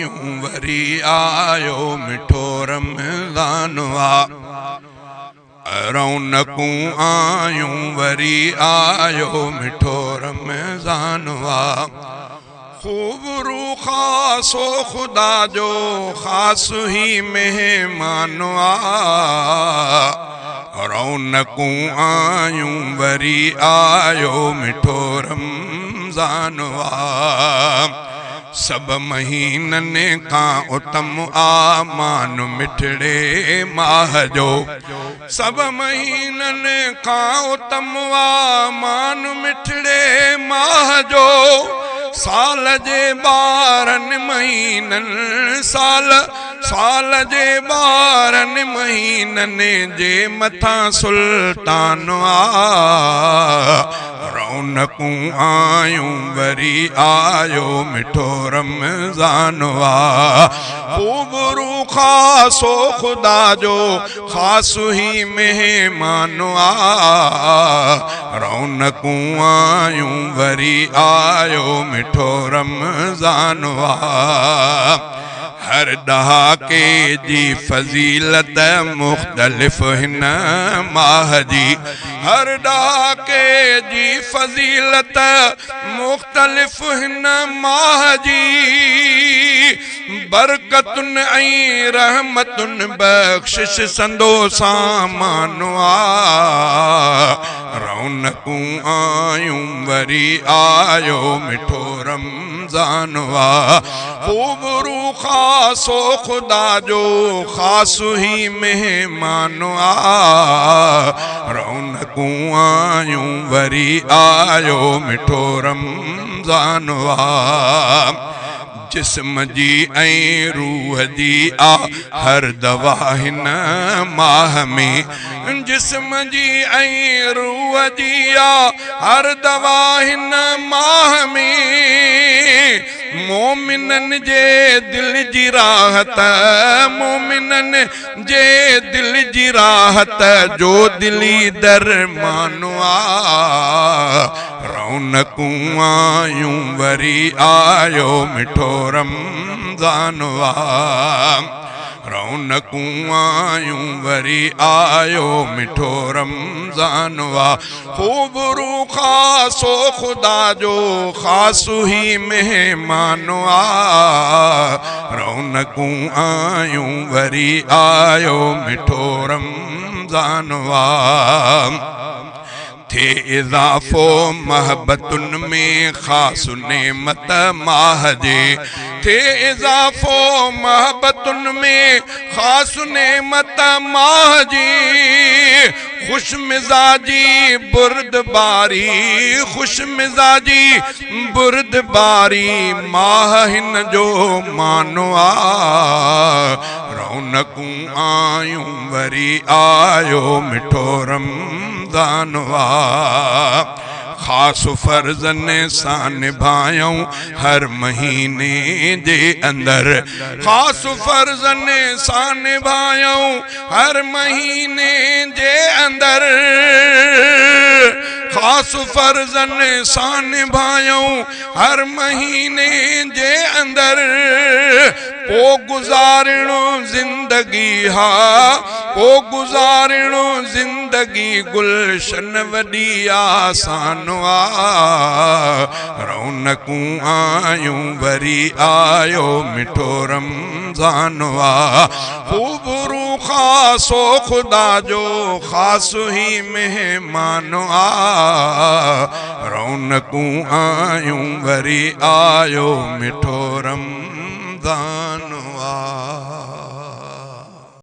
आयूं वरी आयो मिठो रमज़ान वा। रौनकूं आयूं वरी आयो मिठो रमज़ान वा। खूब रू खासो खुदा जो खास ही मेहमान आ। रौनकूं आयूं वरी आयो मिठो रमज़ान वा। सब महीननि का उत्तम आमान मिठड़े माह जो। सब महीननि का उत्तम आमान मिठड़े माह जो। साल जे 12 महीननि साल जे 12 महीननि जे मथा सुल्तान आ। रौनकूं आयूं वरी आयो मिठो रमज़ान वा। खूब रू खासो खुदा जो खास ही मेहमान आ। रौनकूं आयूं वरी आयो मिठो रमज़ान वा। हर डहाके जी फजीलत मुख्तलिफ हिन माह जी। हर डहाके जी फजीलत मुख्तलिफ हिन माह जी। बरकतुन ऐं रहमतुन बख्शिश संदो सामान आ। रौनकूं आयूं वरी आयो मिठो रमज़ान वा। खूब रू खासो खुदा जो खास ही मेहमान आ। रौनकूं आयूं वरी आयो मिठो रमज़ान वा। जिस्म जी ऐं रूह जी आ हर दवा हिन माह में। जिस्म जी ऐं रूह जी आ हर दवा हिन माह में। मोमिनन जे दिल जी राहत मोमिनन जे दिल जी राहत जो दिली दरमान आ। रौनकूं आयूं वरी आयो मिठो रमज़ान वा। रौनकूं आयूं वरी आयो मिठो रमज़ान वा। खूब रू खासो खुदा जो खास ही मेहमान आ। रौनकूं आयूं वरी आयो मिठो रमज़ान वा। थे इज़ाफ़ो महबतुन में खास नेमत माह जे। थे इज़ाफ़ो महबतुन में खास नेमत माह जी। खुश मिजाजी बुर्दबारी खुश मिजाजी बुर्दबारी माह हिन जो मानो आ। रौनकूं आयूं वरी आयो मिठो रमज़ान वा। खास फर्जन सां निभायूं हर महीने जे अंदर। खास फर्जन सां निभायूं हर महीने जे अंदर। खास फर्जन सां निभायूं हर महीने जे अंदर। पो गुज़ारणो ज़िंदगी हा पो गुज़ारणो ज़िंदगी गुलशन वॾी आसान आ। रौनकूं आयूं वरी आयो मिठो रमज़ान वा। खूब रू खासो खुदा जो खास ही मेहमान आ। रौनकूं आयूं वरी आयो मिठो रमज़ान।